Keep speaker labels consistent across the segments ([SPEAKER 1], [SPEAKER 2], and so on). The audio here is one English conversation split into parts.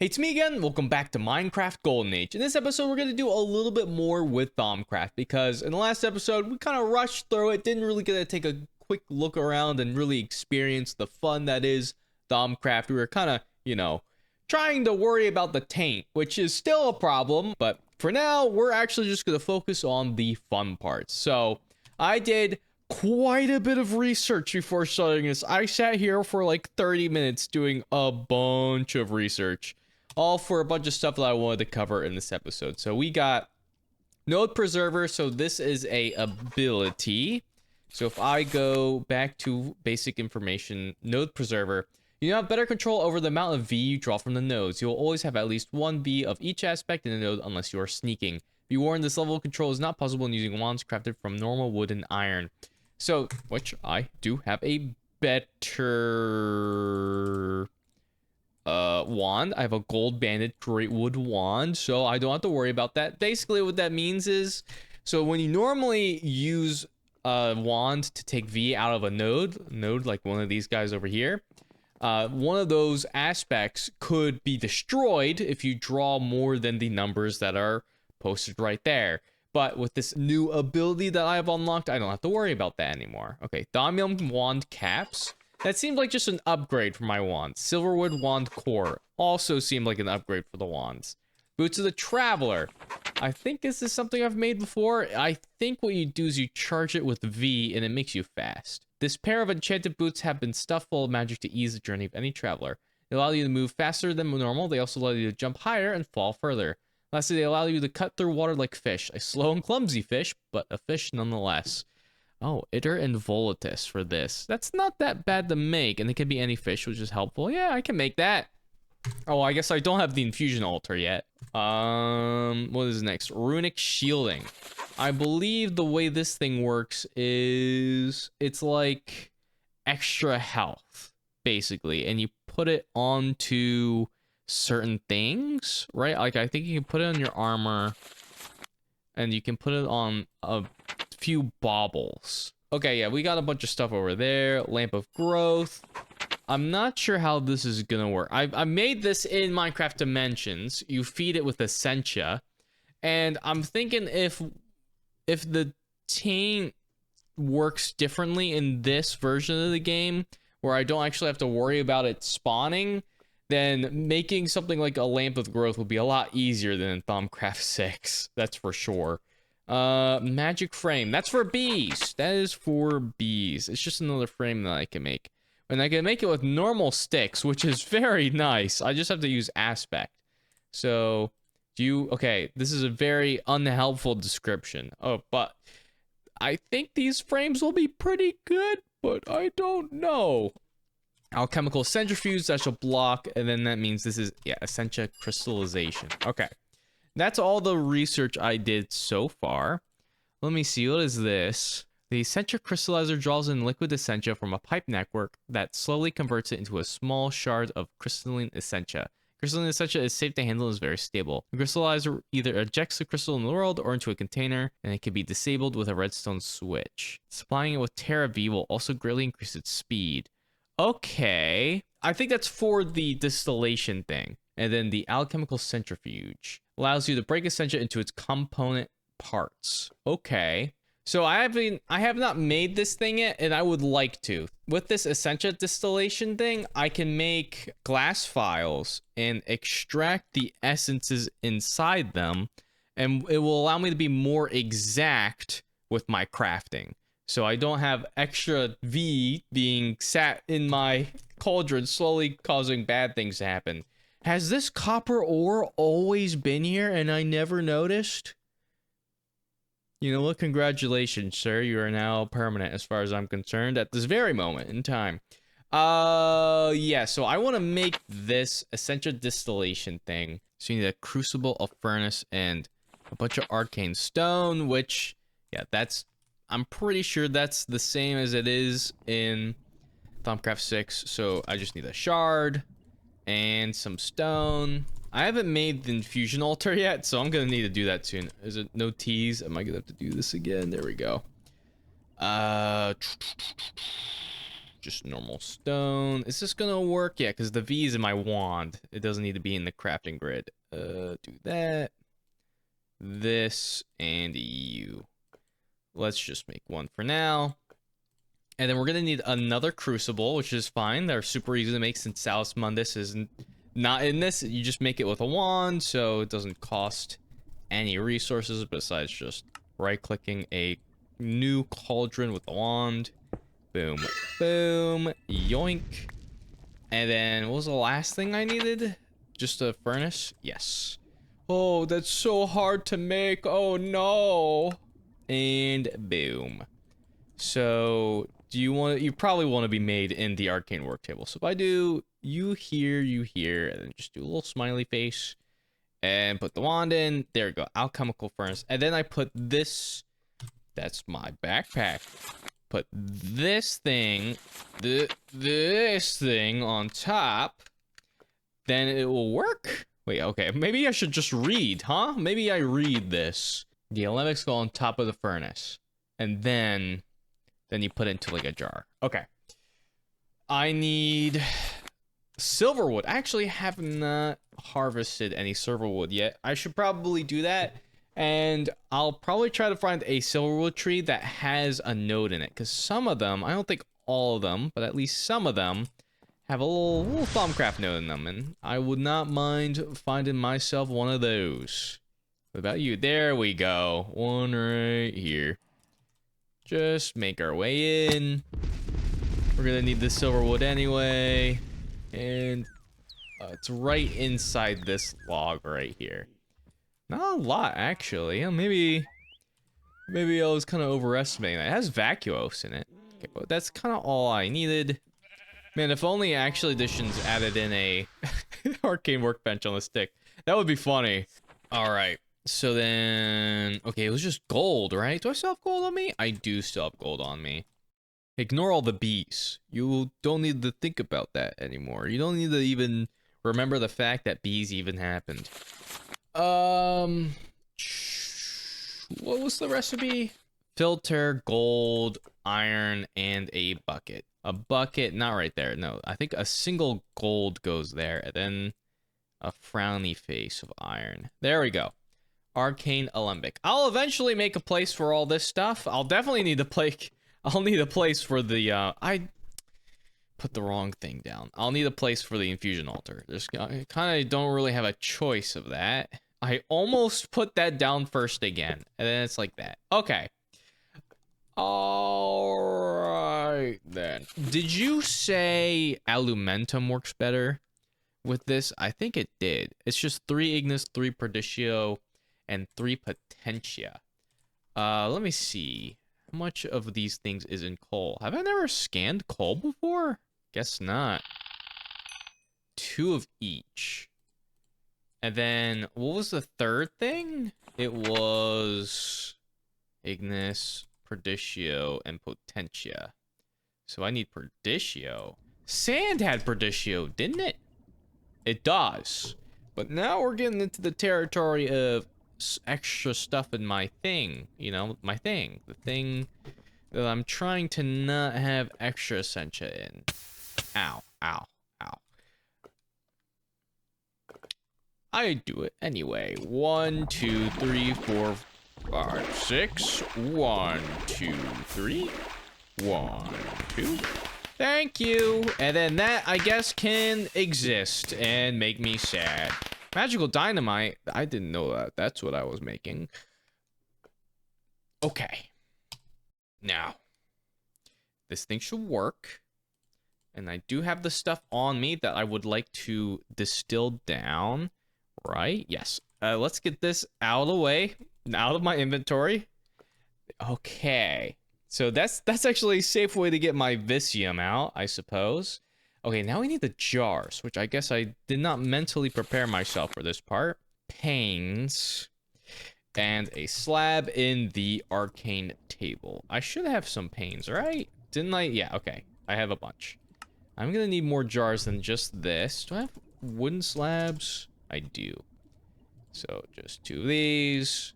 [SPEAKER 1] Hey, it's me again. Welcome back to Minecraft Golden Age. In this episode, we're going to do a little bit more with Thaumcraft because in the last episode, we kind of rushed through it, didn't really get to take a quick look around and really experience the fun that is Thaumcraft. We were kind of, trying to worry about the taint, which is still a problem, but for now, we're actually just going to focus on the fun parts. So, I did quite a bit of research before starting this. I sat here for like 30 minutes doing a bunch of research, all for a bunch of stuff that I wanted to cover in this episode. So we got Node Preserver. So this is a ability. So if I go back to basic information, Node Preserver, you have better control over the amount of V you draw from the nodes. You will always have at least one V of each aspect in the node unless you are sneaking. Be warned, this level of control is not possible in using wands crafted from normal wood and iron. So, which I do have a better wand. I have a gold banded great wood wand, so I don't have to worry about that. Basically, what that means is, so when you normally use a wand to take V out of a node like one of these guys over here, one of those aspects could be destroyed if you draw more than the numbers that are posted right there. But with this new ability that I have unlocked, I don't have to worry about that anymore. Okay, Thaumium Wand Caps. That seemed like just an upgrade for my wands. Silverwood Wand Core also seemed like an upgrade for the wands. Boots of the Traveler. I think this is something I've made before. I think what you do is you charge it with V and it makes you fast. This pair of enchanted boots have been stuffed full of magic to ease the journey of any traveler. They allow you to move faster than normal. They also allow you to jump higher and fall further. Lastly, they allow you to cut through water like fish. A slow and clumsy fish, but a fish nonetheless. Oh, Iter and Volatus for this. That's not that bad to make, and it can be any fish, which is helpful. Yeah, I can make that. Oh, I guess I don't have the infusion altar yet. What is next? Runic Shielding. I believe the way this thing works is it's like extra health, basically, and you put it onto certain things, right? Like I think you can put it on your armor and you can put it on a few baubles. Okay, yeah, we got a bunch of stuff over there. Lamp of Growth. I'm not sure how this is gonna work. I made this in Minecraft Dimensions. You feed it with Essentia, and I'm thinking if the taint works differently in this version of the game, where I don't actually have to worry about it spawning, then making something like a Lamp of Growth would be a lot easier than in Thaumcraft 6. That's for sure. Magic Frame. That's for bees. That is for bees. It's just another frame that I can make. And I can make it with normal sticks, which is very nice. I just have to use Aspect. So, okay, this is a very unhelpful description. Oh, but I think these frames will be pretty good, but I don't know. Alchemical Centrifuge, that shall block, and then that means this is, yeah, Essentia Crystallization. Okay. That's all the research I did so far. Let me see, what is this? The Essentia Crystallizer draws in liquid Essentia from a pipe network that slowly converts it into a small shard of crystalline Essentia. Crystalline Essentia is safe to handle and is very stable. The crystallizer either ejects the crystal in the world or into a container, and it can be disabled with a redstone switch. Supplying it with Terra V will also greatly increase its speed. Okay, I think that's for the distillation thing. And then the alchemical centrifuge allows you to break Essentia into its component parts. Okay, so I have not made this thing yet, and I would like to. With this Essentia distillation thing, I can make glass files and extract the essences inside them, and it will allow me to be more exact with my crafting. So I don't have extra V being sat in my cauldron, slowly causing bad things to happen. Has this copper ore always been here and I never noticed? You know what? Congratulations, sir. You are now permanent as far as I'm concerned at this very moment in time. Yeah, so I want to make this Essential Distillation thing. So you need a crucible, a furnace, and a bunch of arcane stone, which, yeah, I'm pretty sure that's the same as it is in Thaumcraft 6. So I just need a shard and some stone. I haven't made the infusion altar yet, so I'm gonna need to do that soon. Is it no T's? Am I gonna have to do this again? There we go. just normal stone. Is this gonna work? Yeah, because the V is in my wand. It doesn't need to be in the crafting grid. Do that. This and you. Let's just make one for now. And then we're gonna need another crucible, which is fine. They're super easy to make since Salus Mundus is not in this. You just make it with a wand, so it doesn't cost any resources besides just right-clicking a new cauldron with the wand. Boom, boom, yoink. And then what was the last thing I needed? Just a furnace? Yes. Oh, that's so hard to make. Oh no. And boom. So you probably want to be made in the arcane work table. So if I do you here, and then just do a little smiley face and put the wand in. There we go. Alchemical furnace. And then I put this. That's my backpack. Put this thing, this thing on top. Then it will work. Wait, okay. Maybe I should just read, huh? Maybe I read this. The alemics go on top of the furnace. And then you put it into like a jar. Okay. I need silverwood. I actually have not harvested any silverwood yet. I should probably do that. And I'll probably try to find a silverwood tree that has a node in it. Because some of them, I don't think all of them, but at least some of them have a little Thaumcraft node in them. And I would not mind finding myself one of those. What about you? There we go. One right here. Just make our way in. We're gonna need the silverwood anyway. And it's right inside this log right here. Not a lot, actually. Maybe I was kind of overestimating that. It has vacuos in it. Okay, but that's kind of all I needed. Man, if only Actual Editions added in a arcane workbench on the stick. That would be funny. All right. So then, okay, it was just gold, right? Do I still have gold on me? I do still have gold on me. Ignore all the bees. You don't need to think about that anymore. You don't need to even remember the fact that bees even happened. What was the recipe? Filter, gold, iron, and a bucket. A bucket, not right there. No, I think a single gold goes there, and then a frowny face of iron. There we go. Arcane Alembic. I'll eventually make a place for all this stuff. I'll definitely need a place. I'll need a place for the, I put the wrong thing down. I'll need a place for the infusion altar. There's kind of don't really have a choice of that. I almost put that down first again, and then it's like that. Okay. All right, then. Did you say Alumentum works better with this? I think it did. It's just 3 Ignis, 3 Perditio, and 3 Potentia. Let me see. How much of these things is in coal? Have I never scanned coal before? Guess not. 2 of each. And then, what was the third thing? It was Ignis, Perditio, and Potentia. So I need Perditio. Sand had Perditio, didn't it? It does. But now we're getting into the territory of extra stuff in my thing. You know, my thing. The thing that I'm trying to not have extra essentia in. Ow, ow, ow. I do it anyway. 1, 2, 3, 4, 5, 6. 1, 2, 3. 1, 2. Thank you. And then that, I guess, can exist and make me sad. Magical dynamite. I didn't know that. That's what I was making. Okay. Now, this thing should work. And I do have the stuff on me that I would like to distill down. Right? Yes. Let's get this out of the way. Out of my inventory. Okay. So that's actually a safe way to get my Vicium out, I suppose. Okay, now we need the jars, which I guess I did not mentally prepare myself for this part. Panes. And a slab in the arcane table. I should have some panes, right? Didn't I? Yeah, okay. I have a bunch. I'm gonna need more jars than just this. Do I have wooden slabs? I do. So just 2 of these.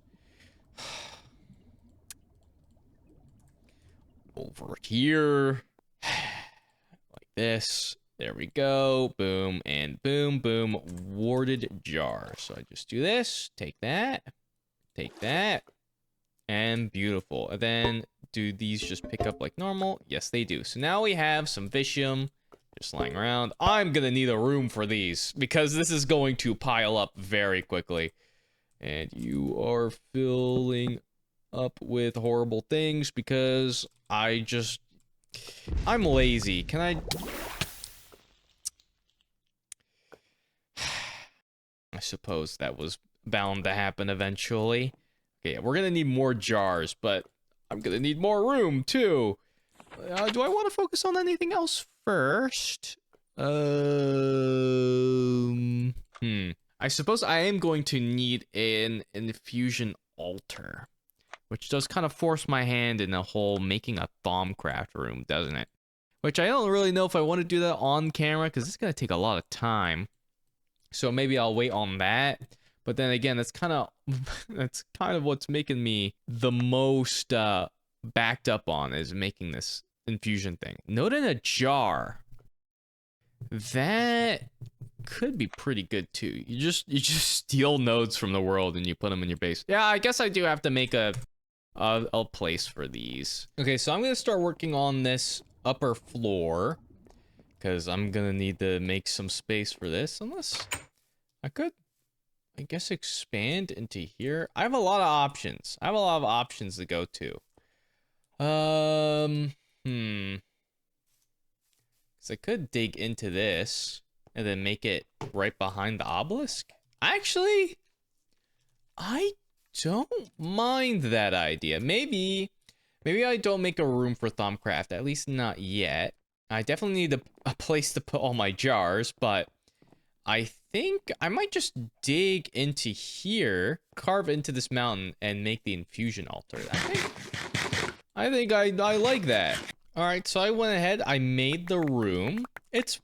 [SPEAKER 1] Over here. this. There we go. Boom and boom, boom. Warded jar. So I just do this. Take that. Take that. And beautiful. And then do these just pick up like normal? Yes, they do. So now we have some Vicium just lying around. I'm gonna need a room for these because this is going to pile up very quickly. And you are filling up with horrible things because I'm lazy. Can I suppose that was bound to happen eventually. Okay, we're gonna need more jars, but I'm gonna need more room too. Do I want to focus on anything else first? I suppose I am going to need an infusion altar, which does kind of force my hand in the whole making a Thaumcraft room, doesn't it? Which I don't really know if I want to do that on camera because it's gonna take a lot of time. So maybe I'll wait on that. But then again, that's kind of what's making me the most backed up on is making this infusion thing. Note in a jar. That could be pretty good too. You just steal nodes from the world and you put them in your base. Yeah, I guess I do have to make a place for these. Okay, so I'm gonna start working on this upper floor because I'm gonna need to make some space for this. Unless I could, I guess, expand into here. I have a lot of options. I have a lot of options to go to. So I could dig into this and then make it right behind the obelisk. Actually, I don't mind that idea. Maybe I don't make a room for Thaumcraft, at least not yet. I definitely need a place to put all my jars, but I think I might just dig into here, carve into this mountain, and make the infusion altar. I think I like that. All right, so I went ahead, I made the room. It's,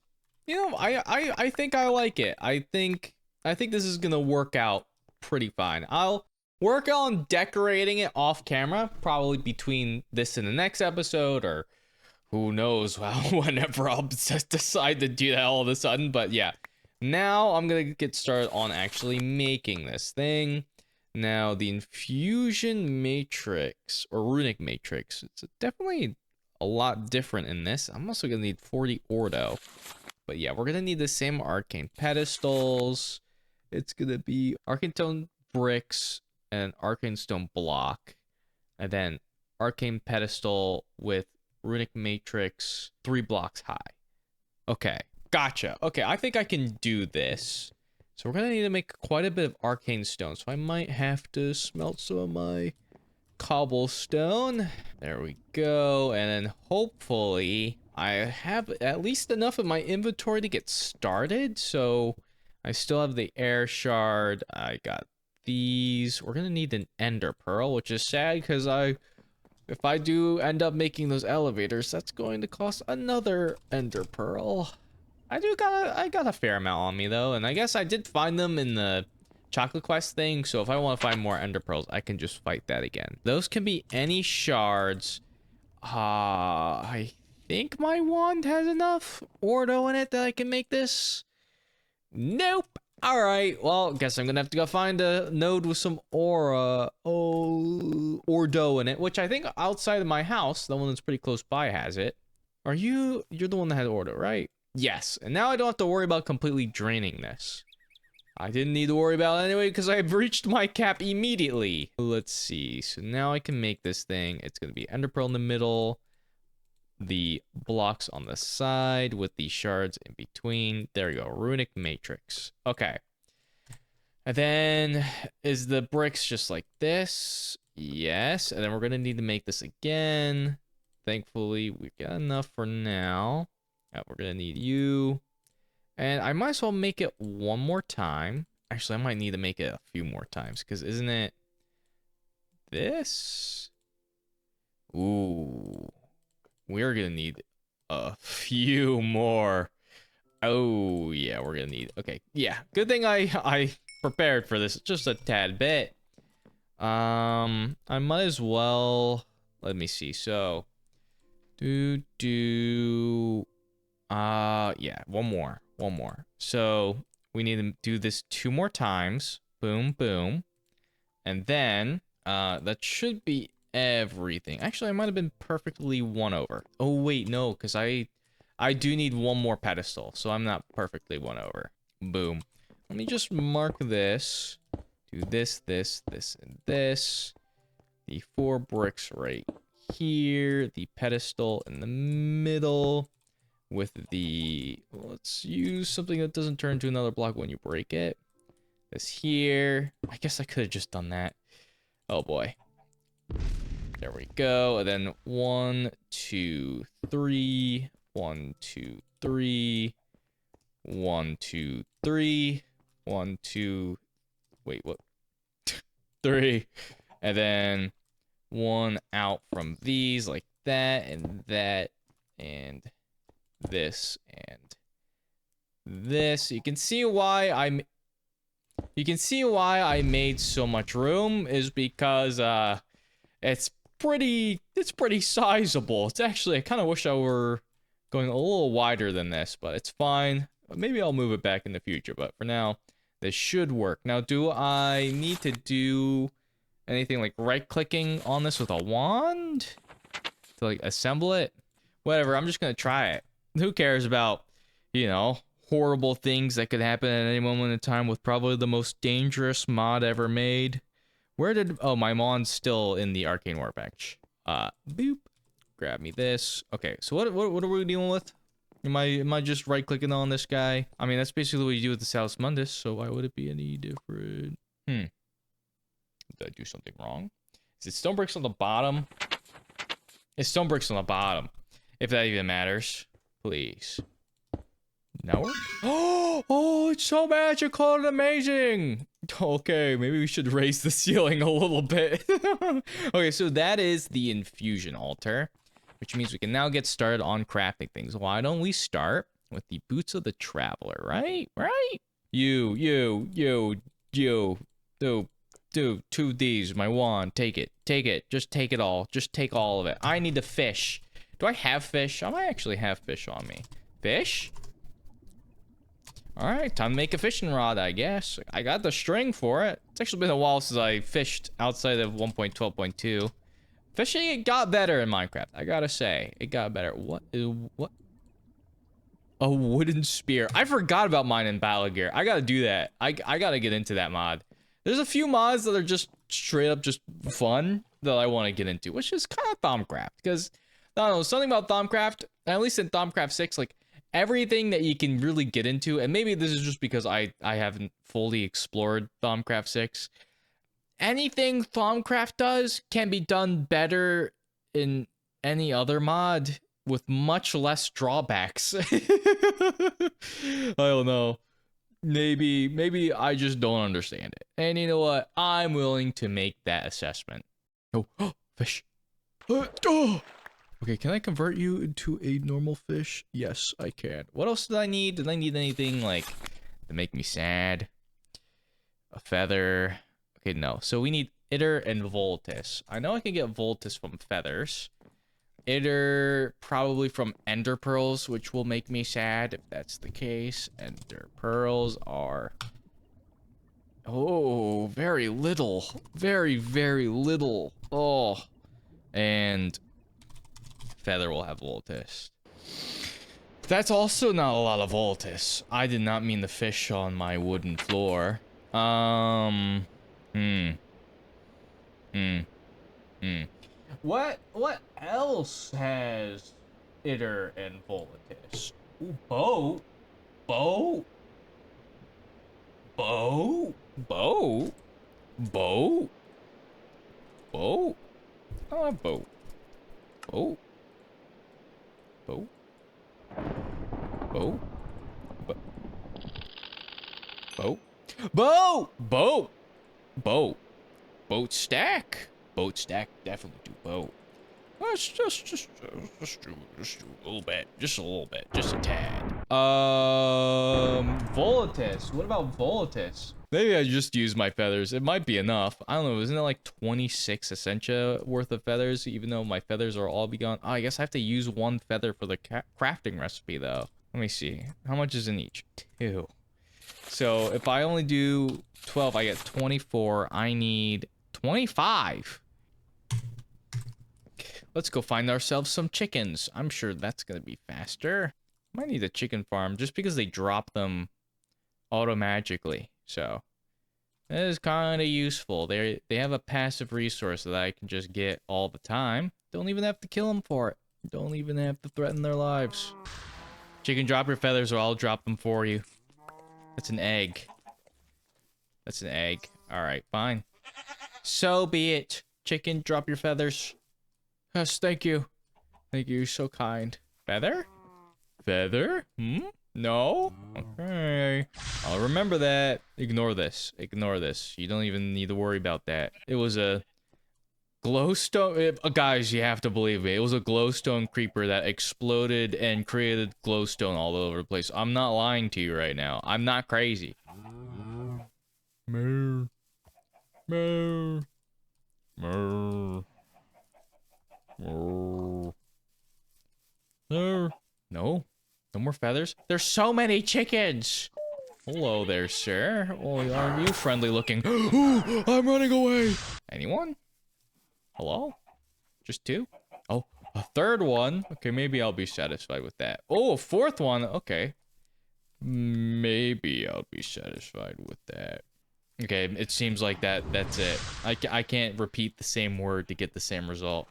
[SPEAKER 1] I think I like it. I think this is gonna work out pretty fine. I'll work on decorating it off camera, probably between this and the next episode, or who knows, well, whenever I'll decide to do that all of a sudden. But yeah, now I'm gonna get started on actually making this thing. Now the infusion matrix or runic matrix, it's definitely a lot different in this. I'm also gonna need 40 ordo, but yeah, we're gonna need the same arcane pedestals. It's gonna be arcane stone bricks and arcane stone block, and then arcane pedestal with runic matrix 3 blocks high. Okay, gotcha. Okay, I think I can do this. So we're gonna need to make quite a bit of arcane stone, so I might have to smelt some of my cobblestone. There we go. And then hopefully I have at least enough of my inventory to get started. So I still have the air shard. I got these. We're gonna need an ender pearl, which is sad because if I do end up making those elevators, that's going to cost another ender pearl. I got a fair amount on me though, and I guess I did find them in the chocolate quest thing, so if I want to find more ender pearls, I can just fight that again. Those can be any shards. I think my wand has enough ordo in it that I can make this. Nope. All right, well, guess I'm gonna have to go find a node with some ordo in it, which I think outside of my house, the one that's pretty close by, has it. You're the one that had ordo, right? Yes, and now I don't have to worry about completely draining this. I didn't need to worry about it anyway because I've reached my cap immediately. Let's see. So now I can make this thing. It's going to be ender pearl in the middle. The blocks on the side with the shards in between. There you go. Runic matrix. Okay. And then is the bricks just like this? Yes. And then we're going to need to make this again. Thankfully, we've got enough for now. We're going to need you. And I might as well make it one more time. Actually, I might need to make it a few more times, because isn't it this? Ooh. We're going to need a few more. Oh, yeah, we're going to need... Okay, yeah. Good thing I prepared for this just a tad bit. I might as well... Let me see. So... Yeah, one more. So we need to do this 2 more times. Boom, boom. And then, that should be everything. Actually, I might have been perfectly won over. Oh, wait, no, because I do need one more pedestal, so I'm not perfectly won over. Boom. Let me just mark this. Do this, this, this, and this. The 4 bricks right here. The pedestal in the middle. With the... Let's use something that doesn't turn into another block when you break it. This here. I guess I could have just done that. Oh, boy. There we go. And then 1, 2, 3. 1, 2, 3. 1, 2, 3. 1, 2. Wait, what? 3. And then 1 out from these like that and that and this and this. You can see why I made so much room is because it's pretty sizable. It's actually, I kind of wish I were going a little wider than this, but it's fine. Maybe I'll move it back in the future, but for now this should work. Now, do I need to do anything like right-clicking on this with a wand to like assemble it? Whatever, I'm just gonna try it. Who cares about, you know, horrible things that could happen at any moment in time with probably the most dangerous mod ever made. Where did... Oh, my mod's still in the arcane workbench. Boop. Grab me this. Okay, so what are we dealing with? Am I just right-clicking on this guy? I mean, that's basically what you do with the Salus Mundus, so why would it be any different? Did I do something wrong? Is it stone bricks on the bottom? It's stone bricks on the bottom. If that even matters. Please. No? Oh, it's so magical and amazing. Okay, maybe we should raise the ceiling a little bit. Okay, so that is the infusion altar, which means we can now get started on crafting things. Why don't we start with the boots of the traveler, right? You, do 2Ds, my wand, take it, just take it all, just take all of it. I need the fish. Do I have fish? I might actually have fish on me. Fish? Alright, time to make a fishing rod, I guess. I got the string for it. It's actually been a while since I fished outside of 1.12.2. Fishing, it got better in Minecraft, I gotta say. It got better. What? A wooden spear. I forgot about mine in Battle Gear. I gotta do that. I gotta get into that mod. There's a few mods that are just straight up just fun that I want to get into, which is kind of Thaumcraft. Because, I don't know, something about Thaumcraft, at least in Thaumcraft 6, like, everything that you can really get into, and maybe this is just because I haven't fully explored Thaumcraft 6, anything Thaumcraft does can be done better in any other mod with much less drawbacks. I don't know. Maybe I just don't understand it. And you know what? I'm willing to make that assessment. Oh, fish. Oh. Okay, can I convert you into a normal fish? Yes, I can. What else did I need? Did I need anything like to make me sad? A feather. Okay, no. So we need Itter and Voltus. I know I can get Voltus from feathers. Itter probably from ender pearls, which will make me sad if that's the case. Ender pearls are... Oh, very little. Very, very little. Oh. And feather will have Voltus. That's also not a lot of Voltus. I did not mean the fish on my wooden floor. What else has Itter and Voltus? Ooh, boat. Boat. Boat. Boat. Boat. Boat. I love boat. Boat. Boat. Boat. Boat. Boat. Boat. Boat. Boat stack. Boat stack. Definitely do boat. Let's just do a little bit. Just a little bit. Just a tad. Volatus. What about Volatus? Maybe I just use my feathers. It might be enough. I don't know. Isn't it like 26 Essentia worth of feathers? Even though my feathers are all be gone. Oh, I guess I have to use one feather for the crafting recipe, though. Let me see. How much is in each? 2. So if I only do 12, I get 24. I need 25. Let's go find ourselves some chickens. I'm sure that's going to be faster. Might need a chicken farm just because they drop them auto-magically. So that is kind of useful. They have a passive resource that I can just get all the time. Don't even have to kill them for it. Don't even have to threaten their lives. Chicken, drop your feathers or I'll drop them for you. That's an egg. That's an egg. Alright, fine. So be it. Chicken, drop your feathers. Yes, thank you. Thank you, so kind. Feather? Feather? Hmm? No? Okay. I'll remember that. Ignore this. Ignore this. You don't even need to worry about that. It was a glowstone. Guys, you have to believe me. It was a glowstone creeper that exploded and created glowstone all over the place. I'm not lying to you right now. I'm not crazy. Moo. Moo. Moo. Moo. No. No. No more feathers? There's so many chickens! Hello there, sir. Oh, aren't you friendly looking? Ooh, I'm running away! Anyone? Hello? Just 2? Oh, a 3rd one? Okay, maybe I'll be satisfied with that. Oh, a 4th one? Okay. Maybe I'll be satisfied with that. Okay, it seems like that's it. I can't repeat the same word to get the same result.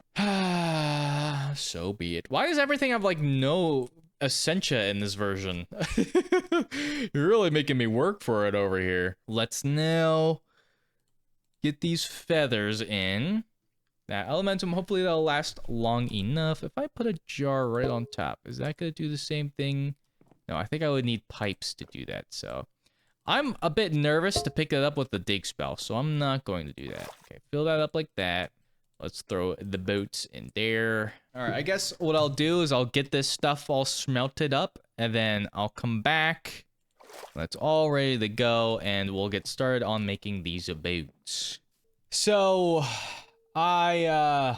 [SPEAKER 1] So be it. Why does everything have, like, no essentia in this version? You're really making me work for it over here. Let's now get these feathers in. That elementum, hopefully that'll last long enough. If I put a jar right on top, is that gonna do the same thing? No, I think I would need pipes to do that, so... I'm a bit nervous to pick it up with the dig spell, so I'm not going to do that. Okay, fill that up like that. Let's throw the boats in there. All right, I guess what I'll do is I'll get this stuff all smelted up, and then I'll come back. That's all ready to go, and we'll get started on making these boats. So, I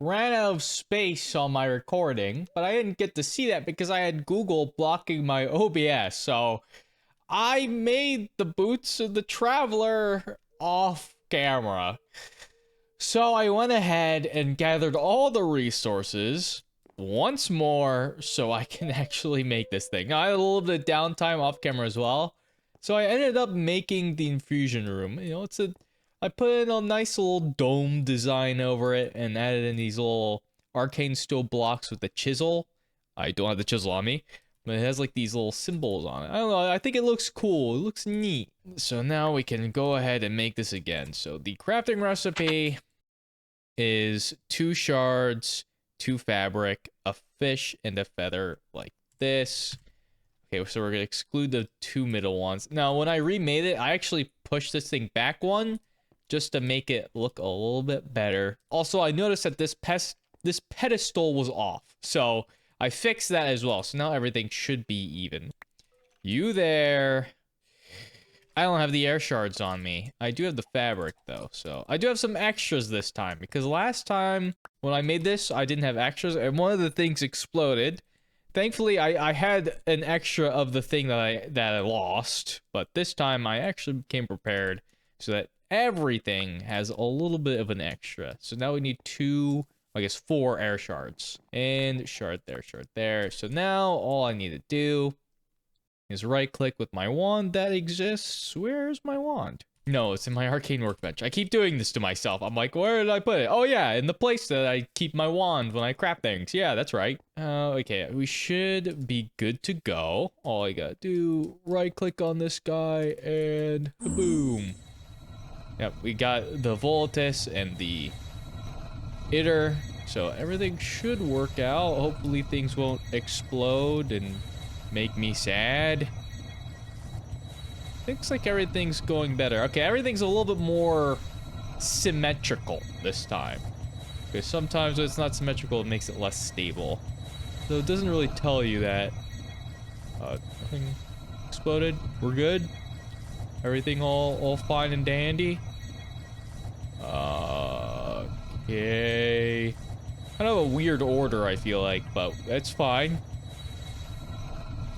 [SPEAKER 1] ran out of space on my recording, but I didn't get to see that because I had Google blocking my OBS, so... I made the boots of the traveler off camera. So I went ahead and gathered all the resources once more so I can actually make this thing. Now, I had a little bit of downtime off camera as well. So I ended up making the infusion room. You know, I put in a nice little dome design over it and added in these little arcane steel blocks with the chisel. I don't have the chisel on me. But it has like these little symbols on it. I don't know, I think it looks cool. It looks neat. So now we can go ahead and make this again. So the crafting recipe is 2 shards, 2 fabric, a fish, and a feather like this. Okay, so we're gonna exclude the 2 middle ones. Now, when I remade it, I actually pushed this thing back 1 just to make it look a little bit better. Also, I noticed that this pedestal was off. So I fixed that as well, so now everything should be even. You there. I don't have the air shards on me. I do have the fabric, though, so... I do have some extras this time, because last time, when I made this, I didn't have extras, and one of the things exploded. Thankfully, I had an extra of the thing that I lost, but this time I actually became prepared, so that everything has a little bit of an extra. So now we need 2... I guess 4 air shards. And shard there, shard there. So now all I need to do is right click with my wand that exists. Where's my wand? No, it's in my arcane workbench. I keep doing this to myself. I'm like, where did I put it? Oh yeah, in the place that I keep my wand when I craft things. Yeah, that's right. Okay, we should be good to go. All I gotta do, right click on this guy and boom. Yep, we got the Volatus and the Itter, so everything should work out. Hopefully things won't explode and make me sad. Looks like everything's going better. Okay, everything's a little bit more symmetrical this time. Because sometimes when it's not symmetrical, it makes it less stable. So it doesn't really tell you that. Nothing exploded. We're good. Everything all fine and dandy. Okay. Kind of a weird order, I feel like, but that's fine.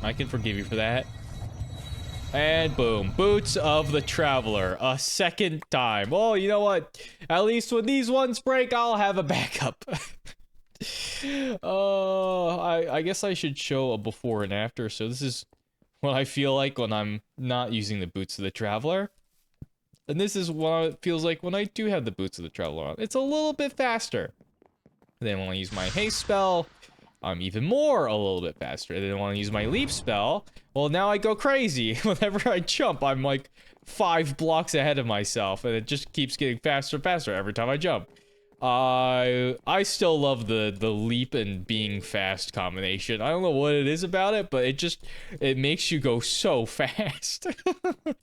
[SPEAKER 1] I can forgive you for that. And boom, Boots of the Traveler, a second time. Oh, you know what? At least when these ones break, I'll have a backup. Oh, I guess I should show a before and after. So this is what I feel like when I'm not using the Boots of the Traveler. And this is what it feels like when I do have the Boots of the Traveler on. It's a little bit faster. Then when I use my haste spell, I'm even more a little bit faster. And then when I use my leap spell, well, now I go crazy. Whenever I jump, I'm like 5 blocks ahead of myself, and it just keeps getting faster and faster every time I jump. I still love the leap and being fast combination. I don't know what it is about it, but it makes you go so fast.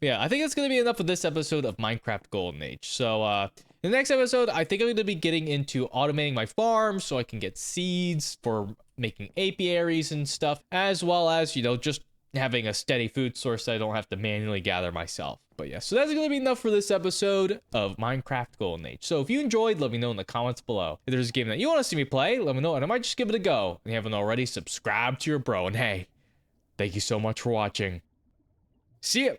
[SPEAKER 1] Yeah, I think that's gonna be enough for this episode of Minecraft Golden Age. So in the next episode, I think I'm going to be getting into automating my farm so I can get seeds for making apiaries and stuff, as well as, you know, just having a steady food source that I don't have to manually gather myself. But yeah, so that's going to be enough for this episode of Minecraft Golden Age. So if you enjoyed, let me know in the comments below. If there's a game that you want to see me play, let me know, and I might just give it a go. If you haven't already, subscribe to your bro. And hey, thank you so much for watching. See ya!